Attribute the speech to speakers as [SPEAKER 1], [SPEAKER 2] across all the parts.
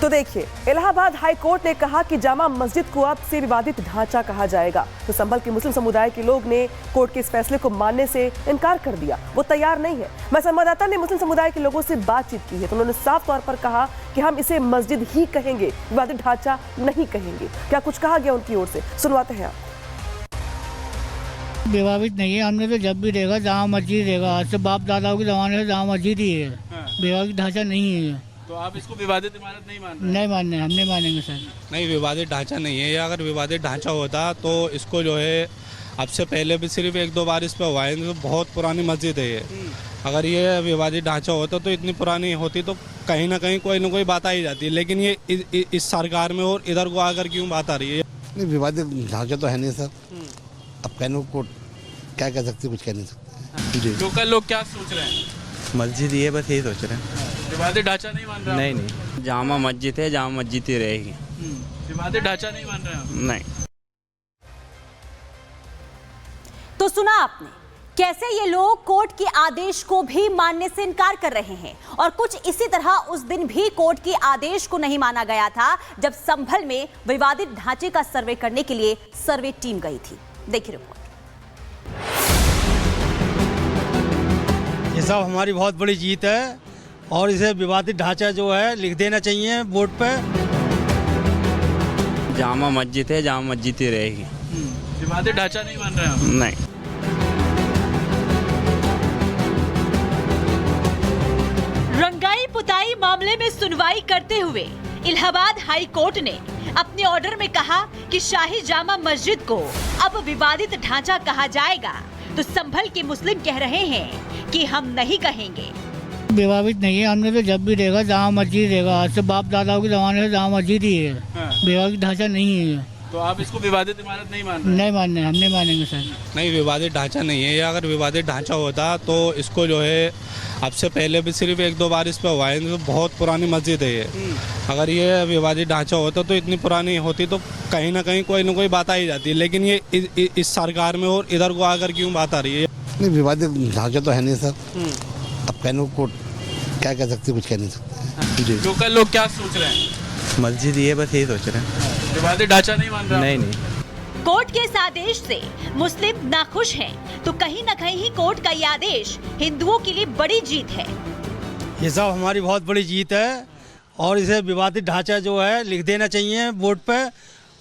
[SPEAKER 1] तो देखिए, Allahabad high court ने कहा कि जामा मस्जिद को अब से विवादित ढांचा कहा जाएगा। तो संभल के मुस्लिम समुदाय के लोग ने कोर्ट के इस फैसले को मानने से इनकार कर दिया, वो तैयार नहीं है। मैं संवाददाता ने मुस्लिम समुदाय के लोगों से बातचीत की है तो उन्होंने साफ तौर पर कहा कि हम इसे मस्जिद ही कहेंगे, विवादित ढांचा नहीं कहेंगे। क्या कुछ कहा गया उनकी ओर से, सुनवाते हैं आप।
[SPEAKER 2] विवादित नहीं है, हमने तो जब भी देखा जहाँ मस्जिद रहेगा, आज से बाप दादाओं के जमाने से जहाँ मस्जिद ही है। विवादित ढांचा नहीं है।
[SPEAKER 3] तो आप इसको विवादित इमारत नहीं मान रहे?
[SPEAKER 2] नहीं मानने, हम नहीं मानेंगे सर।
[SPEAKER 4] नहीं, विवादित ढांचा नहीं है। या अगर विवादित ढांचा होता तो इसको जो है अब से पहले भी सिर्फ 1-2 बार इस पर हुआ है। तो बहुत पुरानी मस्जिद है ये। अगर ये विवादित ढांचा होता तो इतनी पुरानी होती तो कहीं ना कहीं कोई ना कोई बात आ ही जाती है। लेकिन ये इस सरकार में और इधर को आकर क्यों बात आ रही है?
[SPEAKER 5] नहीं, विवादित ढांचा तो है नहीं सर। अब कहने को क्या कह सकते, कुछ कह नहीं सकते जी।
[SPEAKER 3] लोकल लोग क्या सोच रहे हैं?
[SPEAKER 6] मस्जिद ये बस यही सोच रहे हैं।
[SPEAKER 3] विवादित ढांचा नहीं मान रहे?
[SPEAKER 6] नहीं, जामा मस्जिद है, जामा मस्जिद ही रहेगी।
[SPEAKER 3] विवादित ढांचा नहीं मान रहे हैं?
[SPEAKER 6] नहीं।
[SPEAKER 7] तो सुना आपने कैसे ये लोग कोर्ट के आदेश को भी मानने से इनकार कर रहे हैं, और कुछ इसी तरह उस दिन भी कोर्ट के आदेश को नहीं माना गया था जब संभल में विवादित ढांचे का सर्वे करने के लिए सर्वे टीम गई थी। देखिए रिपोर्ट।
[SPEAKER 8] ये सब हमारी बहुत बड़ी जीत है और इसे विवादित ढांचा जो है लिख देना चाहिए बोर्ड पे।
[SPEAKER 6] जामा मस्जिद है, जामा मस्जिद ही रहेगी।
[SPEAKER 3] विवादित ढांचा नहीं मान रहे हैं?
[SPEAKER 6] नहीं।
[SPEAKER 7] रंगाई पुताई मामले में सुनवाई करते हुए इलाहाबाद हाई कोर्ट ने अपने ऑर्डर में कहा कि शाही जामा मस्जिद को अब विवादित ढांचा कहा जाएगा। तो संभल के मुस्लिम कह रहे हैं कि हम नहीं कहेंगे।
[SPEAKER 2] विवादित नहीं है, हमने तो जब भी देखा जहाँ मस्जिद रहेगा, आज से बाप दादाओं के जमाने से जहाँ मस्जिद ही है। विवादित ढांचा नहीं है।
[SPEAKER 3] तो आप इसको विवादित इमारत नहीं मान रहे?
[SPEAKER 2] नहीं मानने, हम नहीं मानेंगे सर।
[SPEAKER 4] नहीं, विवादित ढांचा नहीं है। या अगर विवादित ढांचा होता तो इसको जो है अब से पहले भी सिर्फ 1-2 बार इस पर हुआ है। तो बहुत पुरानी मस्जिद है ये। अगर ये विवादित ढांचा होता तो इतनी पुरानी होती तो कहीं ना कहीं कोई ना कोई बात आ ही जाती है। लेकिन ये इस सरकार में और इधर को आकर क्यों बात आ रही है?
[SPEAKER 5] नहीं, विवादित ढांचा तो है नहीं सर। अब कहने को क्या कह सकते, कुछ कह नहीं सकते जी।
[SPEAKER 3] लोकल लोग क्या सोच रहे हैं?
[SPEAKER 6] मस्जिद ये बस यही सोच रहे हैं।
[SPEAKER 3] विवादित ढांचा नहीं मान रहे?
[SPEAKER 6] नहीं।
[SPEAKER 7] कोर्ट के इस आदेश से मुस्लिम नाखुश हैं, तो कहीं न कहीं कोर्ट का ये आदेश हिंदुओं के लिए बड़ी जीत है।
[SPEAKER 8] ये सब हमारी बहुत बड़ी जीत है और इसे विवादित ढांचा जो है लिख देना चाहिए बोर्ड पे।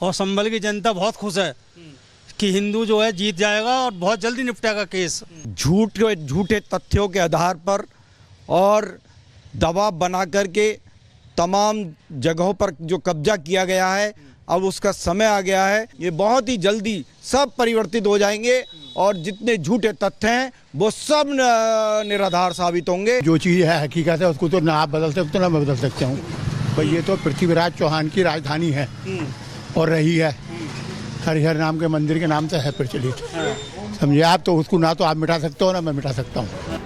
[SPEAKER 8] और संभल की जनता बहुत खुश है कि हिंदू जो है जीत जाएगा और बहुत जल्दी निपटेगा केस।
[SPEAKER 9] झूठे तथ्यों के आधार पर और दबाव बना करके तमाम जगहों पर जो कब्जा किया गया है, अब उसका समय आ गया है। ये बहुत ही जल्दी सब परिवर्तित हो जाएंगे और जितने झूठे तथ्य हैं वो सब निराधार साबित होंगे।
[SPEAKER 10] जो चीज़ है हकीकत है उसको तो ना आप बदल सकते हो ना मैं बदल सकता हूँ। भाई ये तो पृथ्वीराज चौहान की राजधानी है और रही है। हरिहर नाम के मंदिर के नाम से है प्रचलित, समझे आप। तो उसको ना तो आप मिटा सकते हो ना मैं मिटा सकता हूँ।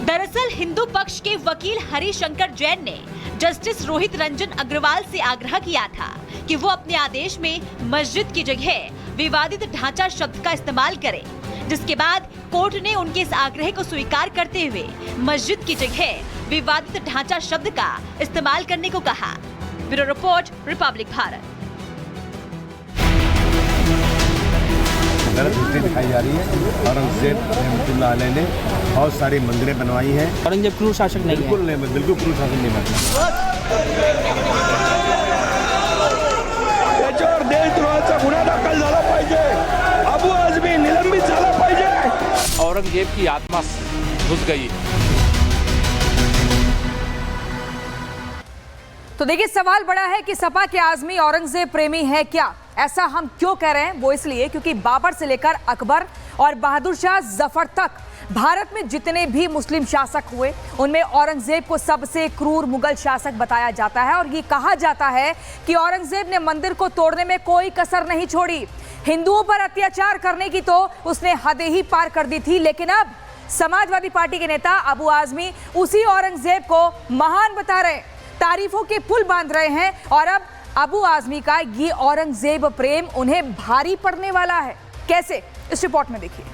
[SPEAKER 7] दरअसल हिंदू पक्ष के वकील हरिशंकर जैन ने जस्टिस रोहित रंजन अग्रवाल से आग्रह किया था कि वो अपने आदेश में मस्जिद की जगह विवादित ढांचा शब्द का इस्तेमाल करें, जिसके बाद कोर्ट ने उनके इस आग्रह को स्वीकार करते हुए मस्जिद की जगह विवादित ढांचा शब्द का इस्तेमाल करने को कहा। Bureau report, Republic Bharat.
[SPEAKER 11] गलत हिस्ट्री दिखाई जा रही है। औरंगजेब रहमतुल्लाह अलैह ने बहुत सारी मंदिरें बनवाई हैं।
[SPEAKER 2] औरंगजेब क्रूर शासक नहीं है।
[SPEAKER 11] बिल्कुल क्रूर शासक नहीं बनता। याच्यावर देशद्रोहाचा गुन्हा दाखल झाला पाहिजे। अबू आझमी निलंबित झाला पाहिजे।
[SPEAKER 3] औरंगजेब की आत्मा घुस गई।
[SPEAKER 12] तो देखिए, सवाल बड़ा है कि सपा के आज़मी औरंगजेब प्रेमी है क्या? ऐसा हम क्यों कह रहे हैं? वो इसलिए क्योंकि बाबर से लेकर अकबर और बहादुर शाह जफर तक भारत में जितने भी मुस्लिम शासक हुए उनमें औरंगजेब को सबसे क्रूर मुगल शासक बताया जाता है। और ये कहा जाता है कि औरंगजेब ने मंदिर को तोड़ने में कोई कसर नहीं छोड़ी। हिंदुओं पर अत्याचार करने की तो उसने हदें ही पार कर दी थी। लेकिन अब समाजवादी पार्टी के नेता अबू आज़मी उसी औरंगजेब को महान बता रहे, तारीफों के पुल बांध रहे हैं। और अब अबू आज़मी का ये औरंगजेब प्रेम उन्हें भारी पड़ने वाला है। कैसे, इस रिपोर्ट में देखिए।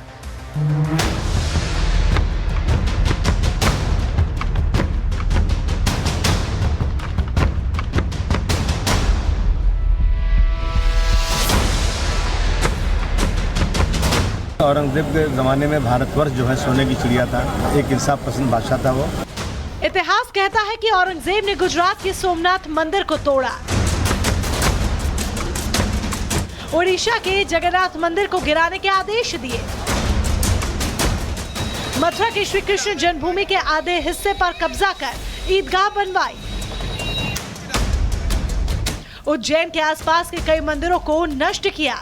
[SPEAKER 11] औरंगजेब के ज़माने में भारतवर्ष जो है सोने की चिड़िया था, एक इंसाफ पसंद बादशाह था वो।
[SPEAKER 7] इतिहास कहता है कि औरंगजेब ने गुजरात के सोमनाथ मंदिर को तोड़ा, ओडिशा के जगन्नाथ मंदिर को गिराने के आदेश दिए, मथुरा के श्री कृष्ण जन्मभूमि के आधे हिस्से पर कब्जा कर ईदगाह बनवाई, उज्जैन के आसपास के कई मंदिरों को नष्ट किया।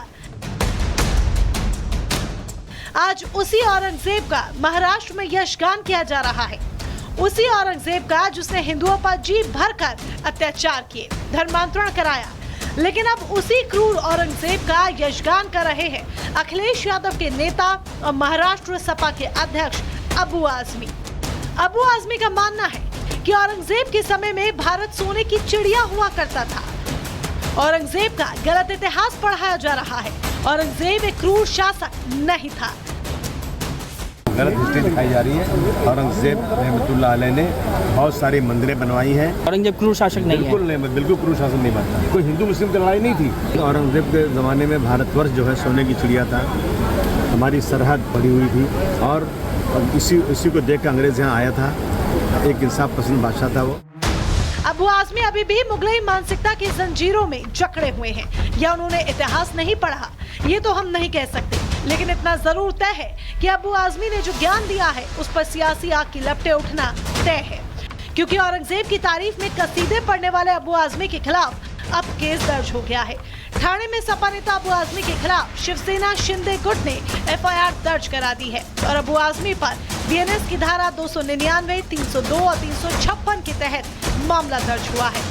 [SPEAKER 7] आज उसी औरंगजेब का महाराष्ट्र में यशगान किया जा रहा है, उसी औरंगजेब का जिसने हिंदुओं पर जी भरकर अत्याचार किए, धर्मांतरण कराया। लेकिन अब उसी क्रूर औरंगजेब का यशगान कर रहे हैं अखिलेश यादव के नेता और महाराष्ट्र सपा के अध्यक्ष अबू आजमी। अबू आजमी का मानना है कि औरंगजेब के समय में भारत सोने की चिड़िया हुआ करता था। औरंगजेब का गलत इतिहास पढ़ाया जा रहा है। औरंगजेब एक क्रूर शासक नहीं था।
[SPEAKER 11] गलत हिस्ट्री दिखाई जा रही है। औरंगजेब रहमतुल्लाह अलैह ने बहुत सारी मंदिरें बनवाई हैं।
[SPEAKER 2] औरंगजेब क्रूर शासक नहीं है।
[SPEAKER 11] बिल्कुल क्रूर शासक नहीं बनता। कोई हिंदू मुस्लिम की लड़ाई नहीं थी। औरंगजेब के ज़माने में भारतवर्ष जो है सोने की चिड़िया था, हमारी सरहद बढ़ी हुई थी और इसी को देख कर अंग्रेज यहाँ आया था, एक इंसाफ पसंद बादशाह था वो।
[SPEAKER 7] अबू आजमी अभी भी मुगलई मानसिकता की जंजीरों में जकड़े हुए हैं या उन्होंने इतिहास नहीं पढ़ा, ये तो हम नहीं कह सकते। लेकिन इतना जरूर तय है कि अबू आजमी ने जो ज्ञान दिया है उस पर सियासी आग की लपटें उठना तय है, क्योंकि औरंगजेब की तारीफ में कसीदे पढ़ने वाले अबू आजमी के खिलाफ अब केस दर्ज हो गया है। ठाणे में सपा नेता अबू आजमी के खिलाफ शिवसेना शिंदे गुट ने एफआईआर दर्ज करा दी है और अबू आजमी पर बीएनएस की धारा 299, 302 और 356 के तहत मामला दर्ज हुआ है।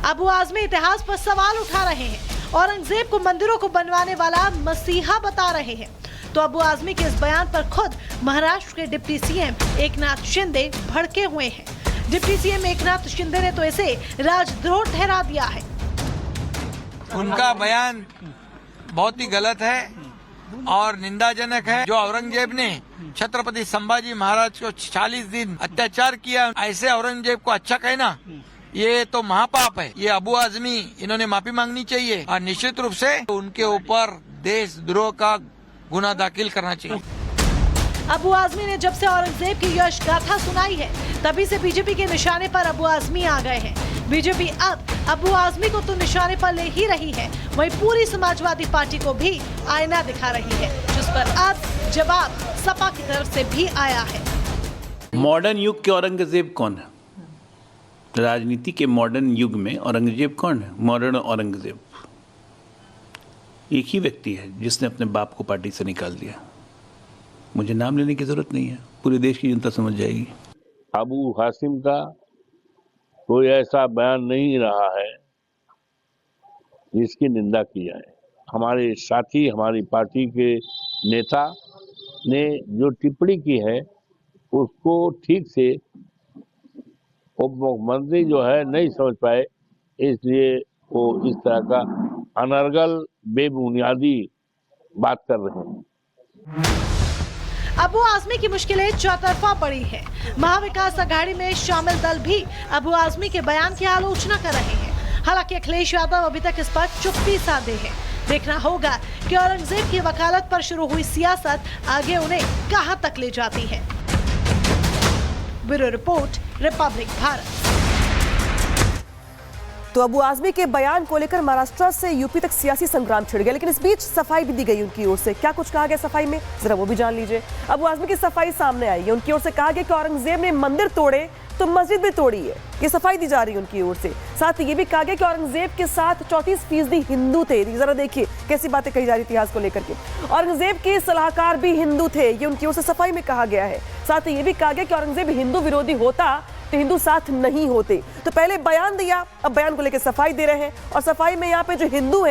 [SPEAKER 7] अबू आजमी इतिहास पर सवाल उठा रहे हैं, औरंगजेब को मंदिरों को बनवाने वाला मसीहा बता रहे हैं। तो अबू आजमी के इस बयान पर खुद महाराष्ट्र के डिप्टी सीएम एकनाथ शिंदे भड़के हुए हैं। डिप्टी सीएम एकनाथ शिंदे ने तो इसे राजद्रोह ठहरा दिया है।
[SPEAKER 13] उनका बयान बहुत ही गलत है और निंदाजनक है। जो औरंगजेब ने छत्रपति संभाजी महाराज को 40 दिन अत्याचार किया, ऐसे औरंगजेब को अच्छा कहना ये तो महापाप है। ये अबू आजमी इन्होंने माफी मांगनी चाहिए और निश्चित रूप से उनके ऊपर देशद्रोह का गुना दाखिल करना चाहिए।
[SPEAKER 7] अबू आजमी ने जब से औरंगजेब की यश गाथा सुनाई है तभी से बीजेपी के निशाने पर अबू आजमी आ गए हैं। बीजेपी अब अबू आजमी को तो निशाने पर ले ही रही है, वहीं पूरी समाजवादी पार्टी को भी आईना दिखा रही है, जिस पर अब जवाब सपा की तरफ से भी आया है।
[SPEAKER 14] मॉडर्न युग के औरंगजेब कौन है? राजनीति के मॉडर्न युग में औरंगजेब कौन है? मॉडर्न औरंगजेब एक ही व्यक्ति है जिसने अपने बाप को पार्टी से निकाल दिया। मुझे नाम लेने की जरूरत नहीं है, पूरे देश की जनता समझ जाएगी।
[SPEAKER 15] अबू हाशिम का कोई ऐसा बयान नहीं रहा है जिसकी निंदा की जाए। हमारे साथी, हमारी पार्टी के नेता ने जो टिप्पणी की है उसको ठीक से उप मुख्यमंत्री जो है नहीं समझ पाए, इसलिए वो इस तरह का अनर्गल बेबुनियादी बात कर रहे हैं।
[SPEAKER 7] अबू आजमी की मुश्किलें चौतरफा बढ़ी है। महाविकास अघाड़ी में शामिल दल भी अबू आजमी के बयान की आलोचना कर रहे हैं। हालांकि अखिलेश यादव अभी तक इस पर चुप्पी साधे हैं। देखना होगा कि औरंगजेब की वकालत पर शुरू हुई सियासत आगे उन्हें कहां तक ले जाती है। Bureau report, Republic Bharat.
[SPEAKER 1] तो अबू आजमी के बयान को लेकर महाराष्ट्र से यूपी तक सियासी संग्राम छिड़ गया, लेकिन इस बीच सफाई भी दी गई उनकी ओर से। क्या कुछ कहा गया सफाई में, जरा वो भी जान लीजिए। अबू आजमी की सफाई सामने आई है। उनकी ओर से कहा गया कि औरंगजेब ने मंदिर तोड़े तो मस्जिद भी तोड़ी है, ये सफाई दी जा रही है उनकी ओर से। साथ ही ये भी कहा गया कि औरंगजेब के साथ 34% हिंदू थे। जरा देखिए कैसी बातें कही जा रही इतिहास को लेकर के। औरंगजेब के सलाहकार भी हिंदू थे, ये उनकी ओर से सफाई में कहा गया है। साथ ही ये भी कहा गया कि औरंगजेब हिंदू विरोधी होता तो हिंदू साथ नहीं होते। तो पहले बयान दिया, अब बयान को लेकर सफाई दे रहे हैं और सफाई में यहाँ पे जो हिंदू है